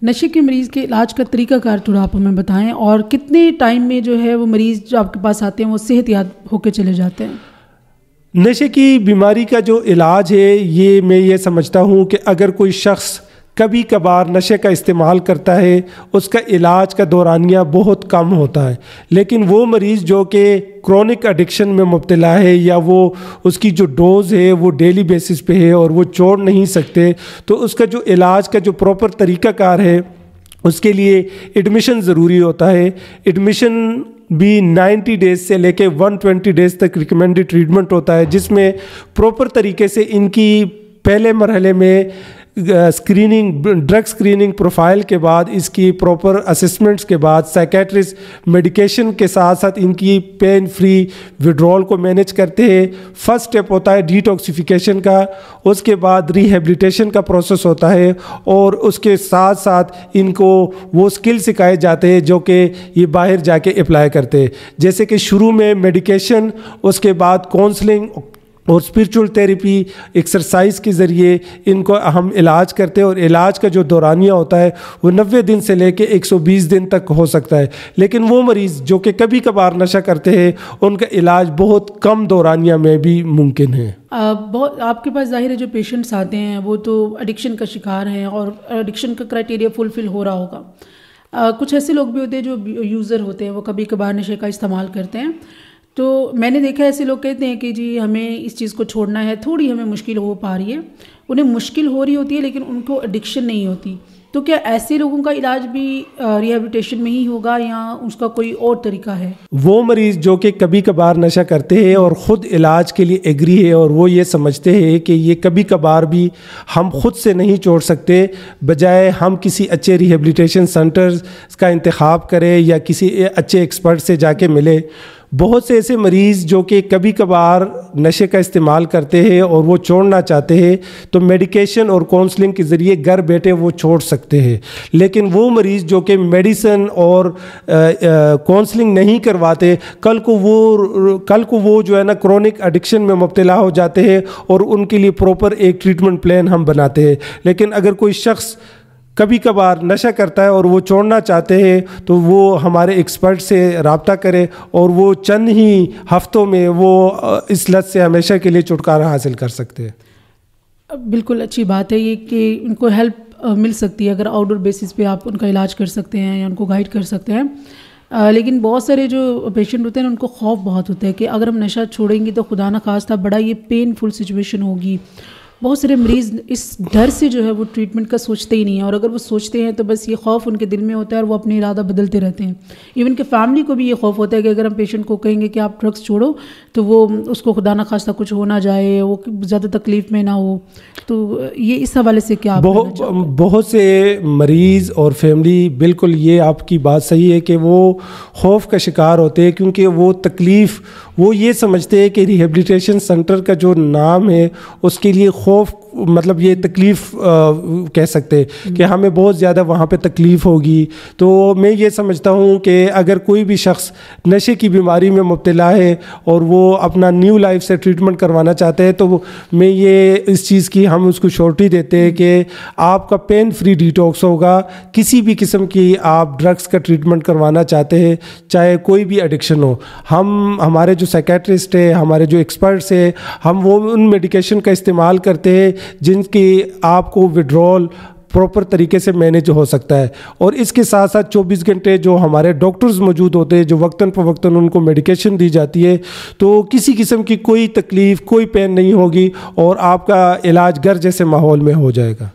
نشے کے مریض کے علاج کا طریقہ کار تھوڑا آپ ہمیں بتائیں، اور کتنے ٹائم میں جو ہے وہ مریض جو آپ کے پاس آتے ہیں وہ صحت یاب ہو کے چلے جاتے ہیں؟ نشے کی بیماری کا جو علاج ہے، یہ میں یہ سمجھتا ہوں کہ اگر کوئی شخص کبھی کبھار نشے کا استعمال کرتا ہے، اس کا علاج کا دورانیہ بہت کم ہوتا ہے، لیکن وہ مریض جو کہ کرونک ایڈکشن میں مبتلا ہے یا وہ اس کی جو ڈوز ہے وہ ڈیلی بیسس پہ ہے اور وہ چھوڑ نہیں سکتے، تو اس کا جو علاج کا جو پراپر طریقہ کار ہے اس کے لیے ایڈمیشن ضروری ہوتا ہے۔ ایڈمیشن بھی 90 ڈیز سے لے کے 120 ڈیز تک ریکمینڈڈ ٹریٹمنٹ ہوتا ہے، جس میں پراپر طریقے سے ان کی پہلے مرحلے میں ڈرگ اسکریننگ پروفائل کے بعد، اس کی پراپر اسسمنٹس کے بعد، سائیکیٹرسٹ میڈیکیشن کے ساتھ ساتھ ان کی پین فری وڈرول کو مینیج کرتے ہیں۔ فرسٹ اسٹیپ ہوتا ہے ڈیٹاکسیفیکیشن کا، اس کے بعد ریہیبلیٹیشن کا پروسیس ہوتا ہے، اور اس کے ساتھ ساتھ ان کو وہ اسکل سکھائے جاتے ہیں جو کہ یہ باہر جا کے اپلائی کرتے ہیں، جیسے کہ شروع میں میڈیکیشن، اس کے بعد کونسلنگ اور اسپریچول تھیراپی، ایکسرسائز کے ذریعے ان کو ہم علاج کرتے ہیں، اور علاج کا جو دورانیہ ہوتا ہے وہ 90 دن سے لے کے 120 دن تک ہو سکتا ہے۔ لیکن وہ مریض جو کہ کبھی کبھار نشہ کرتے ہیں، ان کا علاج بہت کم دورانیہ میں بھی ممکن ہے۔ آپ کے پاس ظاہر ہے جو پیشنٹس آتے ہیں وہ تو ایڈکشن کا شکار ہیں اور ایڈکشن کا کرائٹیریا فلفل ہو رہا ہوگا، کچھ ایسے لوگ بھی ہوتے ہیں جو یوزر ہوتے ہیں، وہ کبھی کبھار نشے کا استعمال کرتے ہیں، تو میں نے دیکھا ایسے لوگ کہتے ہیں کہ جی ہمیں اس چیز کو چھوڑنا ہے، تھوڑی ہمیں مشکل ہو پا رہی ہے، انہیں مشکل ہو رہی ہوتی ہے لیکن ان کو ایڈکشن نہیں ہوتی، تو کیا ایسے لوگوں کا علاج بھی ریہیبلیٹیشن میں ہی ہوگا یا اس کا کوئی اور طریقہ ہے؟ وہ مریض جو کہ کبھی کبھار نشہ کرتے ہیں اور خود علاج کے لیے ایگری ہے، اور وہ یہ سمجھتے ہیں کہ یہ کبھی کبھار بھی ہم خود سے نہیں چھوڑ سکتے، بجائے ہم کسی اچھے ریہیبلیٹیشن سینٹرز کا انتخاب کریں یا کسی اچھے ایکسپرٹ سے جا کے ملے۔ بہت سے ایسے مریض جو کہ کبھی کبھار نشے کا استعمال کرتے ہیں اور وہ چھوڑنا چاہتے ہیں، تو میڈیکیشن اور کونسلنگ کے ذریعے گھر بیٹھے وہ چھوڑ سکتے ہیں، لیکن وہ مریض جو کہ میڈیسن اور کونسلنگ نہیں کرواتے، کل کو وہ جو ہے نا کرونک ایڈکشن میں مبتلا ہو جاتے ہیں، اور ان کے لیے پراپر ایک ٹریٹمنٹ پلان ہم بناتے ہیں۔ لیکن اگر کوئی شخص کبھی کبھار نشہ کرتا ہے اور وہ چھوڑنا چاہتے ہیں، تو وہ ہمارے ایکسپرٹ سے رابطہ کرے، اور وہ چند ہی ہفتوں میں وہ اس لت سے ہمیشہ کے لیے چھٹکارا حاصل کر سکتے ہیں۔ بالکل اچھی بات ہے یہ کہ ان کو ہیلپ مل سکتی ہے اگر آؤٹ ڈور بیسس پہ آپ ان کا علاج کر سکتے ہیں یا ان کو گائیڈ کر سکتے ہیں، لیکن بہت سارے جو پیشنٹ ہوتے ہیں ان کو خوف بہت ہوتا ہے کہ اگر ہم نشہ چھوڑیں گے تو خدا نہ خواستہ بڑا یہ پین فل سچویشن ہوگی۔ بہت سارے مریض اس ڈر سے جو ہے وہ ٹریٹمنٹ کا سوچتے ہی نہیں ہیں، اور اگر وہ سوچتے ہیں تو بس یہ خوف ان کے دل میں ہوتا ہے اور وہ اپنے ارادہ بدلتے رہتے ہیں۔ ایون کہ فیملی کو بھی یہ خوف ہوتا ہے کہ اگر ہم پیشنٹ کو کہیں گے کہ آپ ڈرگس چھوڑو تو وہ اس کو خدا نہ خواستہ کچھ ہو نہ جائے، وہ زیادہ تکلیف میں نہ ہو، تو یہ اس حوالے سے کیا بہت سے مریض اور فیملی، بالکل یہ آپ کی بات صحیح ہے کہ وہ خوف کا شکار ہوتے ہیں، کیونکہ وہ تکلیف، وہ یہ سمجھتے ہیں کہ ریہیبلیٹیشن سینٹر کا جو نام ہے اس کے لیے خوف، مطلب یہ تکلیف کہہ سکتے کہ ہمیں بہت زیادہ وہاں پہ تکلیف ہوگی۔ تو میں یہ سمجھتا ہوں کہ اگر کوئی بھی شخص نشے کی بیماری میں مبتلا ہے اور وہ اپنا نیو لائف سے ٹریٹمنٹ کروانا چاہتے ہیں، تو میں یہ اس چیز کی ہم اس کو شورٹی دیتے ہیں کہ آپ کا پین فری ڈیٹاکس ہوگا۔ کسی بھی قسم کی آپ ڈرگس کا ٹریٹمنٹ کروانا چاہتے ہیں، چاہے کوئی بھی ایڈکشن ہو، ہمارے جو سائیکیٹرسٹ ہے، ہمارے جو ایکسپرٹس ہیں، ہم وہ ان میڈیکیشن کا استعمال کرتے ہیں جن کی آپ کو وڈرول پراپر طریقے سے مینیج ہو سکتا ہے، اور اس کے ساتھ ساتھ 24 گھنٹے جو ہمارے ڈاکٹرز موجود ہوتے ہیں جو وقتاً فوقتاً ان کو میڈیکیشن دی جاتی ہے، تو کسی قسم کی کوئی تکلیف، کوئی پین نہیں ہوگی، اور آپ کا علاج گھر جیسے ماحول میں ہو جائے گا۔